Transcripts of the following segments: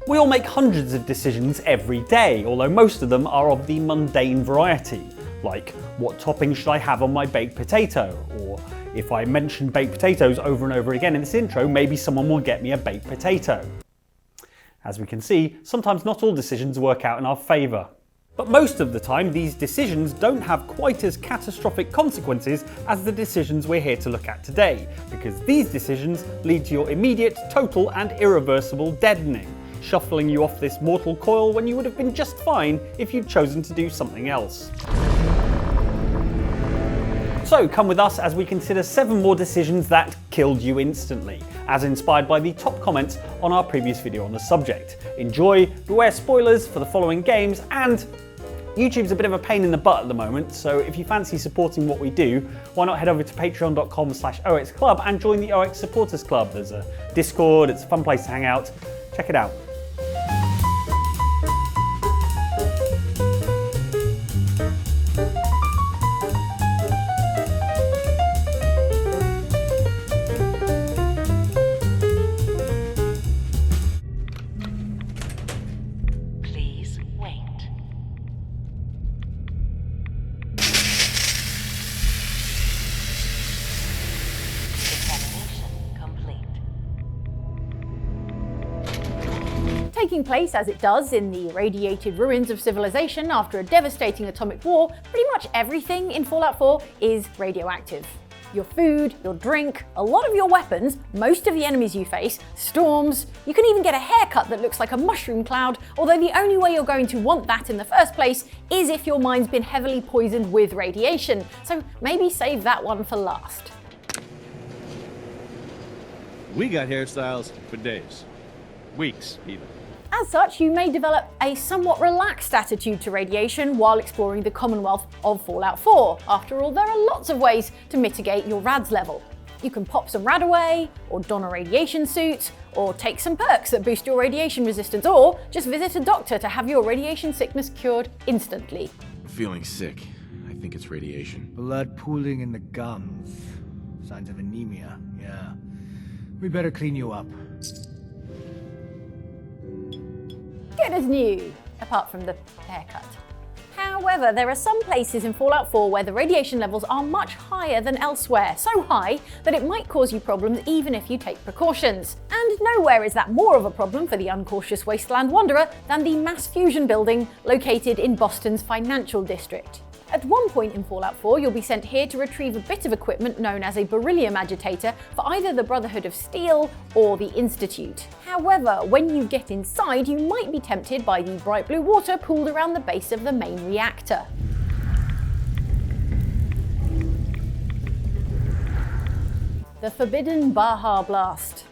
We all make hundreds of decisions every day, although most of them are of the mundane variety, like what topping should I have on my baked potato, or if I mention baked potatoes over and over again in this intro, maybe someone will get me a baked potato. As we can see, sometimes not all decisions work out in our favour. But most of the time, these decisions don't have quite as catastrophic consequences as the decisions we're here to look at today, because these decisions lead to your immediate, total and irreversible deadening, shuffling you off this mortal coil when you would have been just fine if you'd chosen to do something else. So come with us as we consider 7 more decisions that killed you instantly, as inspired by the top comments on our previous video on the subject. Enjoy, beware spoilers for the following games, and YouTube's a bit of a pain in the butt at the moment, so if you fancy supporting what we do, why not head over to patreon.com/OXClub and join the OX Supporters Club. There's a Discord, it's a fun place to hang out. Check it out. Taking place as it does in the irradiated ruins of civilization after a devastating atomic war, pretty much everything in Fallout 4 is radioactive. Your food, your drink, a lot of your weapons, most of the enemies you face, storms, you can even get a haircut that looks like a mushroom cloud, although the only way you're going to want that in the first place is if your mind's been heavily poisoned with radiation, so maybe save that one for last. We got hairstyles for days. Weeks, even. As such, you may develop a somewhat relaxed attitude to radiation while exploring the Commonwealth of Fallout 4. After all, there are lots of ways to mitigate your RADS level. You can pop some rad away, or don a radiation suit, or take some perks that boost your radiation resistance, or just visit a doctor to have your radiation sickness cured instantly. I'm feeling sick. I think it's radiation. Blood pooling in the gums. Signs of anemia, yeah. We better clean you up. Good as new, apart from the haircut. However, there are some places in Fallout 4 where the radiation levels are much higher than elsewhere, so high that it might cause you problems even if you take precautions. And nowhere is that more of a problem for the uncautious Wasteland wanderer than the mass fusion building located in Boston's financial district. At one point in Fallout 4, you'll be sent here to retrieve a bit of equipment known as a beryllium agitator for either the Brotherhood of Steel or the Institute. However, when you get inside, you might be tempted by the bright blue water pooled around the base of the main reactor. The Forbidden Baja Blast.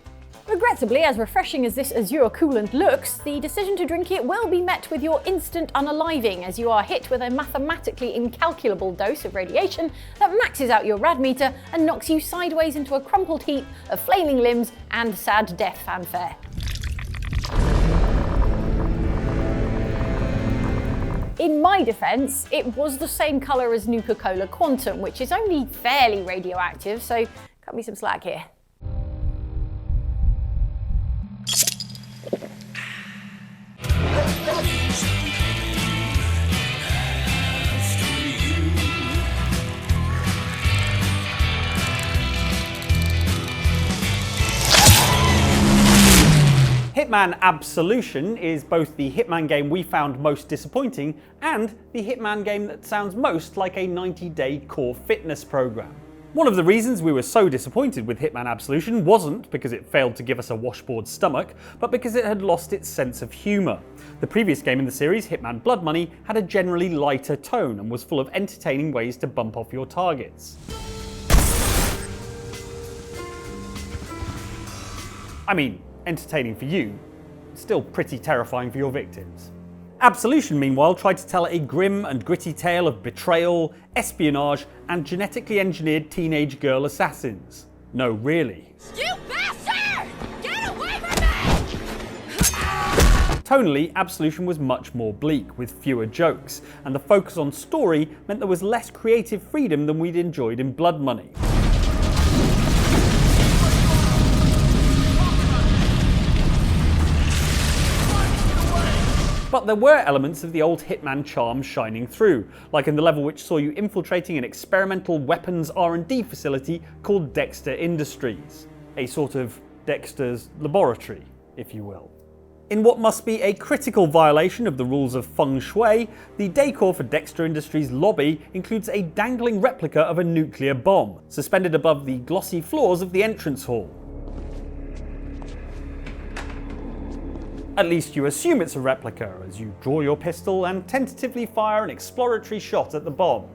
Regrettably, as refreshing as this azure coolant looks, the decision to drink it will be met with your instant unaliving as you are hit with a mathematically incalculable dose of radiation that maxes out your rad meter and knocks you sideways into a crumpled heap of flailing limbs and sad death fanfare. In my defense, it was the same colour as Nuka-Cola Quantum, which is only fairly radioactive, so cut me some slack here. Hitman Absolution is both the Hitman game we found most disappointing and the Hitman game that sounds most like a 90-day core fitness program. One of the reasons we were so disappointed with Hitman Absolution wasn't because it failed to give us a washboard stomach, but because it had lost its sense of humour. The previous game in the series, Hitman Blood Money, had a generally lighter tone and was full of entertaining ways to bump off your targets. I mean, entertaining for you, still pretty terrifying for your victims. Absolution, meanwhile, tried to tell a grim and gritty tale of betrayal, espionage, and genetically engineered teenage girl assassins. No, really. You bastard! Get away from me! Tonally, Absolution was much more bleak, with fewer jokes, and the focus on story meant there was less creative freedom than we'd enjoyed in Blood Money. But there were elements of the old Hitman charm shining through, like in the level which saw you infiltrating an experimental weapons R&D facility called Dexter Industries. A sort of Dexter's laboratory, if you will. In what must be a critical violation of the rules of feng shui, the decor for Dexter Industries' lobby includes a dangling replica of a nuclear bomb, suspended above the glossy floors of the entrance hall. At least you assume it's a replica as you draw your pistol and tentatively fire an exploratory shot at the bomb,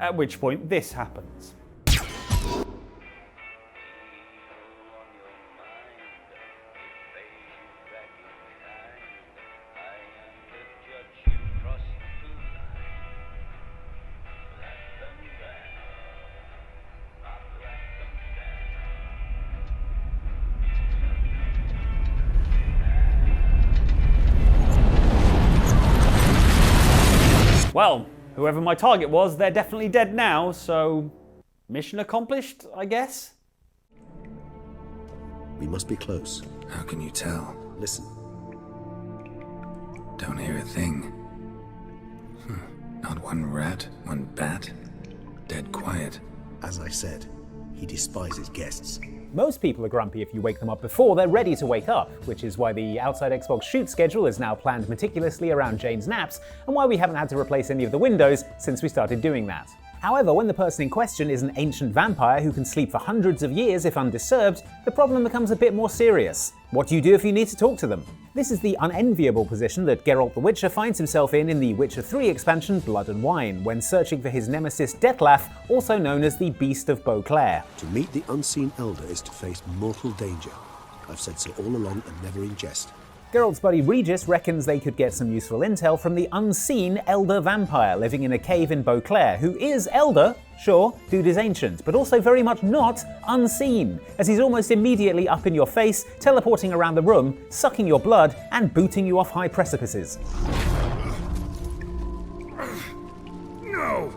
at which point this happens. Well, whoever my target was, they're definitely dead now, so mission accomplished, I guess? We must be close. How can you tell? Listen. Don't hear a thing. Not one rat, one bat. Dead quiet. As I said, he despises guests. Most people are grumpy if you wake them up before they're ready to wake up, which is why the Outside Xbox shoot schedule is now planned meticulously around Jane's naps, and why we haven't had to replace any of the windows since we started doing that. However, when the person in question is an ancient vampire who can sleep for hundreds of years if undisturbed, the problem becomes a bit more serious. What do you do if you need to talk to them? This is the unenviable position that Geralt the Witcher finds himself in the Witcher 3 expansion Blood and Wine, when searching for his nemesis Dettlaff, also known as the Beast of Beauclair. To meet the unseen elder is to face mortal danger. I've said so all along and never in jest. Geralt's buddy Regis reckons they could get some useful intel from the unseen elder vampire living in a cave in Beauclair, who is elder, sure, dude is ancient, but also very much not unseen, as he's almost immediately up in your face, teleporting around the room, sucking your blood, and booting you off high precipices. No!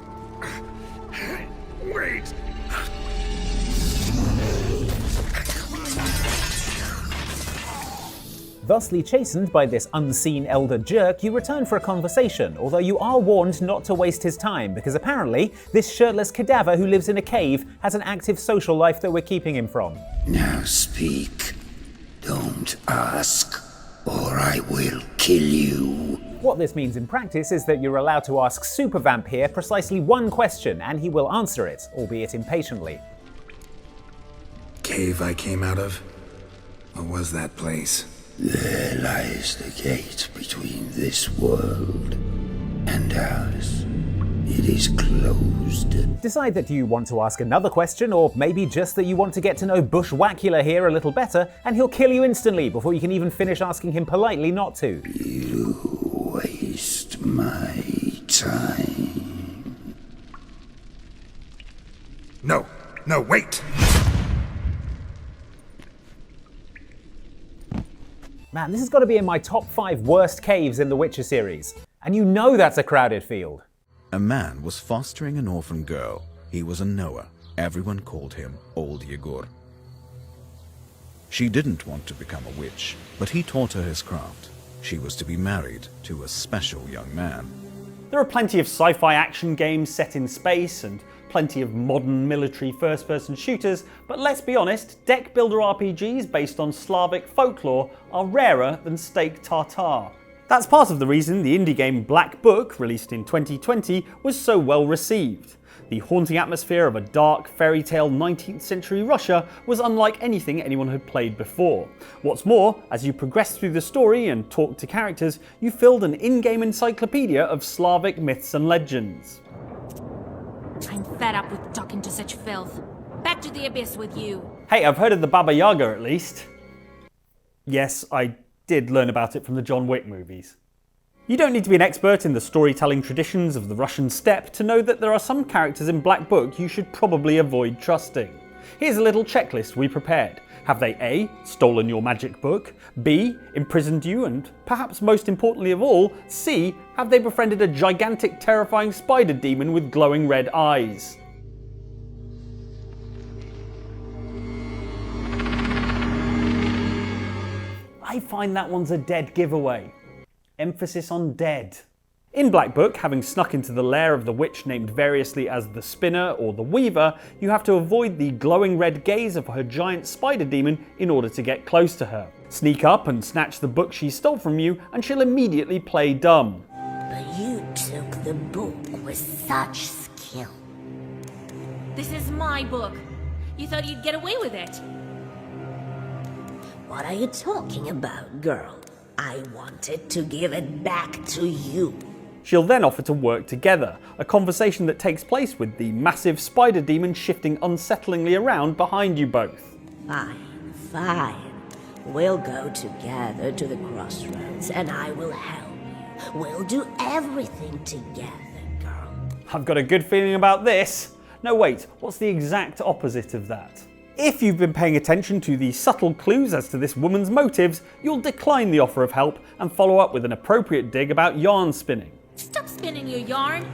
Wait! Thusly chastened by this unseen elder jerk, you return for a conversation, although you are warned not to waste his time, because apparently this shirtless cadaver who lives in a cave has an active social life that we're keeping him from. Now speak. Don't ask, or I will kill you. What this means in practice is that you're allowed to ask Supervamp here precisely one question, and he will answer it, albeit impatiently. Cave I came out of? What was that place? There lies the gate between this world and ours. It is closed. Decide that you want to ask another question, or maybe just that you want to get to know Bushwhackula here a little better, and he'll kill you instantly before you can even finish asking him politely not to. You waste my time. No, wait! Man, this has got to be in my top 5 worst caves in the Witcher series. And you know that's a crowded field. A man was fostering an orphan girl. He was a knower. Everyone called him Old Yegor. She didn't want to become a witch, but he taught her his craft. She was to be married to a special young man. There are plenty of sci-fi action games set in space and plenty of modern military first-person shooters, but let's be honest, deck builder RPGs based on Slavic folklore are rarer than steak tartare. That's part of the reason the indie game Black Book, released in 2020, was so well received. The haunting atmosphere of a dark, fairy tale 19th century Russia was unlike anything anyone had played before. What's more, as you progressed through the story and talked to characters, you filled an in-game encyclopedia of Slavic myths and legends. I'm fed up with talking to such filth. Back to the abyss with you. Hey, I've heard of the Baba Yaga at least. Yes, I did learn about it from the John Wick movies. You don't need to be an expert in the storytelling traditions of the Russian steppe to know that there are some characters in Black Book you should probably avoid trusting. Here's a little checklist we prepared. Have they A, stolen your magic book, B, imprisoned you, and perhaps most importantly of all, C, have they befriended a gigantic terrifying spider demon with glowing red eyes? I find that one's a dead giveaway. emphasis on dead. In Black Book, having snuck into the lair of the witch named variously as the Spinner or the Weaver, you have to avoid the glowing red gaze of her giant spider demon in order to get close to her. Sneak up and snatch the book she stole from you and she'll immediately play dumb. But you took the book with such skill. This is my book. You thought you'd get away with it? What are you talking about, girl? I wanted to give it back to you. She'll then offer to work together, a conversation that takes place with the massive spider demon shifting unsettlingly around behind you both. Fine, fine. We'll go together to the crossroads and I will help you. We'll do everything together, girl. I've got a good feeling about this. No, wait, what's the exact opposite of that? If you've been paying attention to the subtle clues as to this woman's motives, you'll decline the offer of help and follow up with an appropriate dig about yarn spinning. Stop spinning your yarn.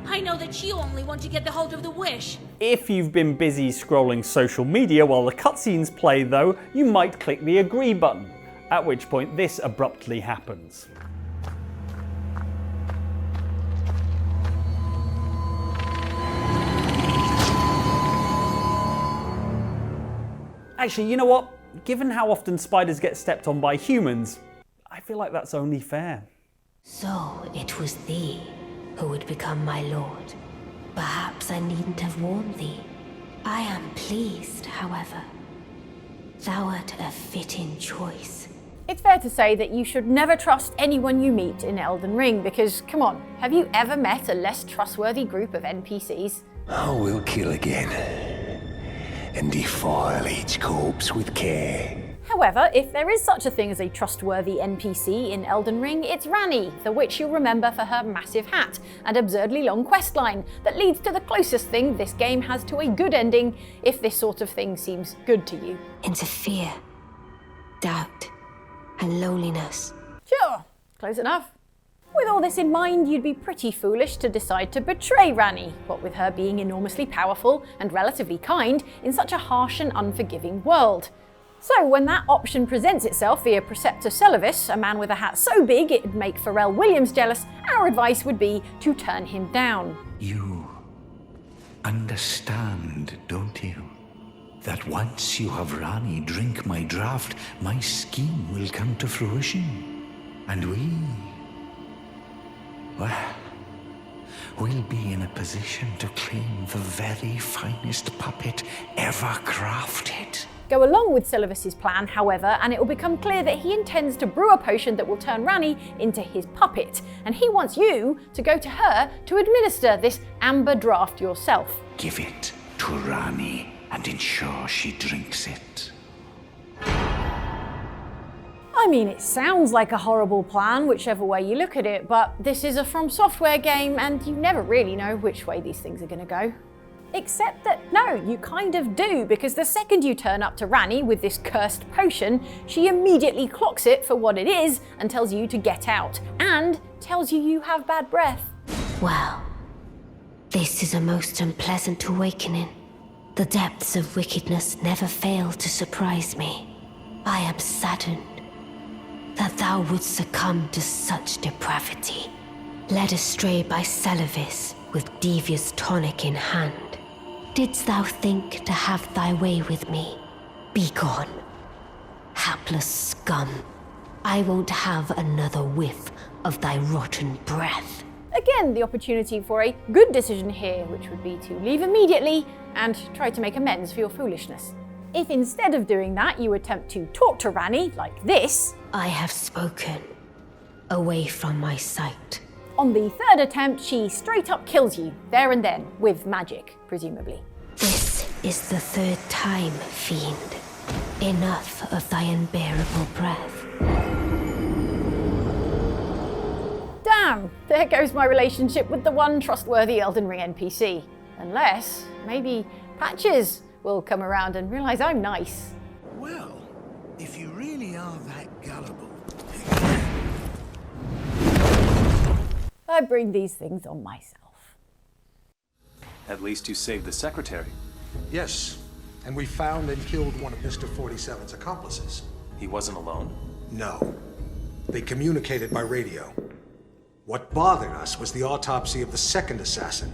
I know that you only want to get the hold of the wish. If you've been busy scrolling social media while the cutscenes play though, you might click the agree button, at which point this abruptly happens. Actually, you know what? Given how often spiders get stepped on by humans, I feel like that's only fair. So it was thee who would become my lord. Perhaps I needn't have warned thee. I am pleased, however. Thou art a fitting choice. It's fair to say that you should never trust anyone you meet in Elden Ring because, come on, have you ever met a less trustworthy group of NPCs? I will kill again and defile each corpse with care. However, if there is such a thing as a trustworthy NPC in Elden Ring, it's Ranni, the witch you'll remember for her massive hat and absurdly long questline that leads to the closest thing this game has to a good ending, if this sort of thing seems good to you. Into fear, doubt, and loneliness. Sure, close enough. With all this in mind, you'd be pretty foolish to decide to betray Ranni, what with her being enormously powerful and relatively kind in such a harsh and unforgiving world. So when that option presents itself via Preceptor Celavis, a man with a hat so big it'd make Pharrell Williams jealous, our advice would be to turn him down. You understand, don't you? That once you have Ranni drink my draught, my scheme will come to fruition. And we'll be in a position to claim the very finest puppet ever crafted. Go along with Celavis's plan, however, and it will become clear that he intends to brew a potion that will turn Ranni into his puppet, and he wants you to go to her to administer this amber draught yourself. Give it to Ranni and ensure she drinks it. I mean, it sounds like a horrible plan, whichever way you look at it, but this is a From Software game, and you never really know which way these things are going to go. Except that, no, you kind of do, because the second you turn up to Ranni with this cursed potion, she immediately clocks it for what it is and tells you to get out, and tells you have bad breath. Well, this is a most unpleasant awakening. The depths of wickedness never fail to surprise me. I am saddened that thou wouldst succumb to such depravity, led astray by Celavis with devious tonic in hand. Didst thou think to have thy way with me? Begone, hapless scum. I won't have another whiff of thy rotten breath. Again, the opportunity for a good decision here, which would be to leave immediately and try to make amends for your foolishness. If instead of doing that you attempt to talk to Ranni like this, I have spoken. Away from my sight. On the third attempt, she straight up kills you, there and then, with magic, presumably. This is the third time, fiend. Enough of thy unbearable breath. Damn, there goes my relationship with the one trustworthy Elden Ring NPC. Unless, maybe, Patches will come around and realise I'm nice. Well, if you really are that gullible... I bring these things on myself. At least you saved the secretary. Yes, and we found and killed one of Mr. 47's accomplices. He wasn't alone? No. They communicated by radio. What bothered us was the autopsy of the second assassin.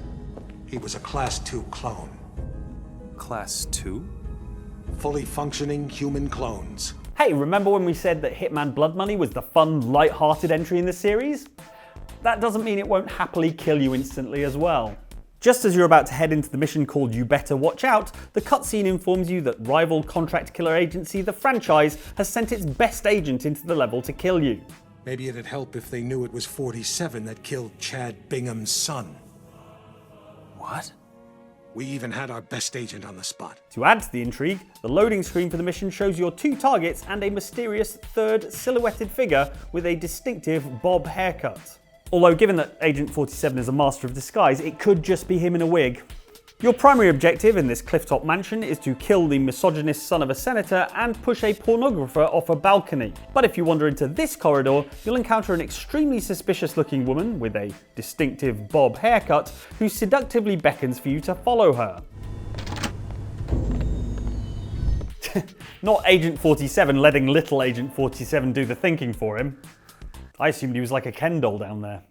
He was a Class 2 clone. Class 2? Fully functioning human clones. Hey, remember when we said that Hitman Blood Money was the fun, light-hearted entry in the series? That doesn't mean it won't happily kill you instantly as well. Just as you're about to head into the mission called You Better Watch Out, the cutscene informs you that rival contract killer agency The Franchise has sent its best agent into the level to kill you. Maybe it'd help if they knew it was 47 that killed Chad Bingham's son. What? We even had our best agent on the spot. To add to the intrigue, the loading screen for the mission shows your 2 targets and a mysterious third silhouetted figure with a distinctive bob haircut. Although given that Agent 47 is a master of disguise, it could just be him in a wig. Your primary objective in this clifftop mansion is to kill the misogynist son of a senator and push a pornographer off a balcony. But if you wander into this corridor, you'll encounter an extremely suspicious looking woman with a distinctive bob haircut who seductively beckons for you to follow her. Not Agent 47 letting little Agent 47 do the thinking for him. I assumed he was like a Ken doll down there.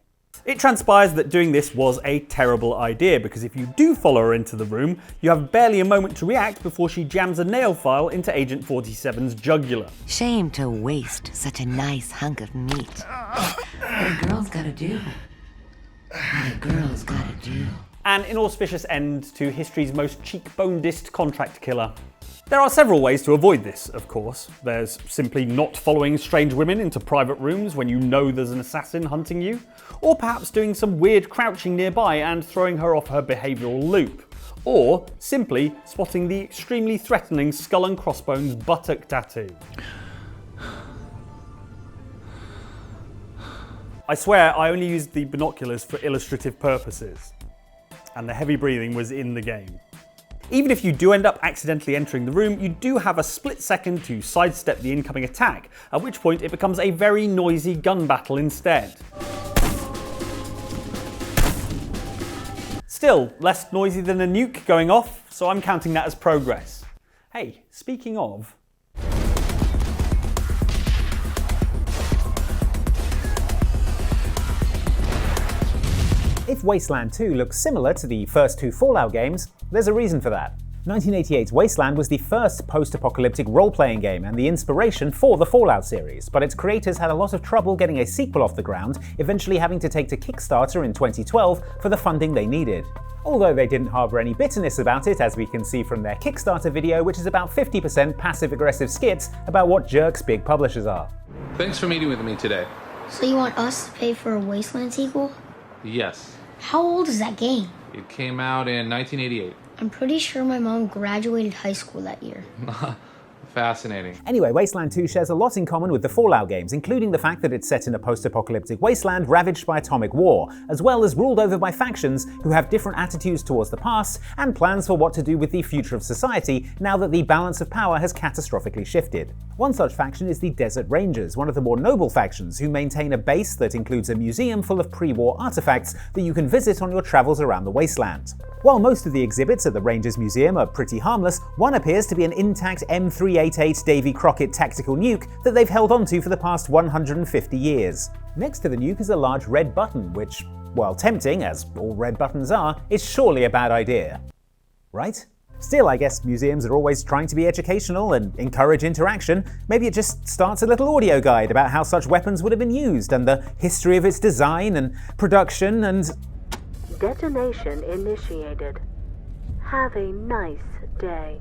It transpires that doing this was a terrible idea, because if you do follow her into the room, you have barely a moment to react before she jams a nail file into Agent 47's jugular. Shame to waste such a nice hunk of meat. What a girl's gotta do. What a girl's gotta do. An inauspicious end to history's most cheekbonedest contract killer. There are several ways to avoid this, of course. There's simply not following strange women into private rooms when you know there's an assassin hunting you, or perhaps doing some weird crouching nearby and throwing her off her behavioural loop, or simply spotting the extremely threatening skull and crossbones buttock tattoo. I swear I only used the binoculars for illustrative purposes, and the heavy breathing was in the game. Even if you do end up accidentally entering the room, you do have a split second to sidestep the incoming attack, at which point it becomes a very noisy gun battle instead. Still, less noisy than a nuke going off, so I'm counting that as progress. Hey, speaking of... If Wasteland 2 looks similar to the first 2 Fallout games, there's a reason for that. 1988's Wasteland was the first post-apocalyptic role-playing game and the inspiration for the Fallout series, but its creators had a lot of trouble getting a sequel off the ground, eventually having to take to Kickstarter in 2012 for the funding they needed. Although they didn't harbour any bitterness about it, as we can see from their Kickstarter video, which is about 50% passive-aggressive skits about what jerks big publishers are. Thanks for meeting with me today. So you want us to pay for a Wasteland sequel? Yes. How old is that game? It came out in 1988. I'm pretty sure my mom graduated high school that year. Fascinating. Anyway, Wasteland 2 shares a lot in common with the Fallout games, including the fact that it's set in a post-apocalyptic wasteland ravaged by atomic war, as well as ruled over by factions who have different attitudes towards the past and plans for what to do with the future of society now that the balance of power has catastrophically shifted. One such faction is the Desert Rangers, one of the more noble factions who maintain a base that includes a museum full of pre-war artifacts that you can visit on your travels around the wasteland. While most of the exhibits at the Rangers Museum are pretty harmless, one appears to be an intact M388 Davy Crockett tactical nuke that they've held onto for the past 150 years. Next to the nuke is a large red button, which, while tempting, as all red buttons are, is surely a bad idea. Right? Still, I guess museums are always trying to be educational and encourage interaction. Maybe it just starts a little audio guide about how such weapons would have been used and the history of its design and production and... Detonation initiated. Have a nice day.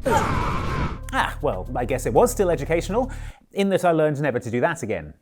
Ah, well, I guess it was still educational, in that I learned never to do that again.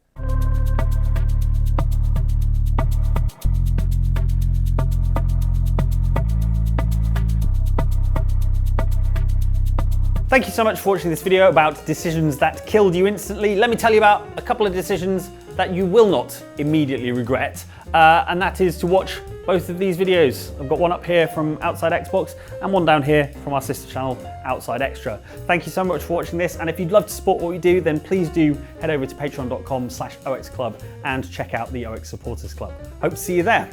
Thank you so much for watching this video about decisions that killed you instantly. Let me tell you about a couple of decisions that you will not immediately regret, and that is to watch both of these videos. I've got one up here from Outside Xbox and one down here from our sister channel, Outside Extra. Thank you so much for watching this, and if you'd love to support what we do, then please do head over to patreon.com/OXClub and check out the OX Supporters Club. Hope to see you there.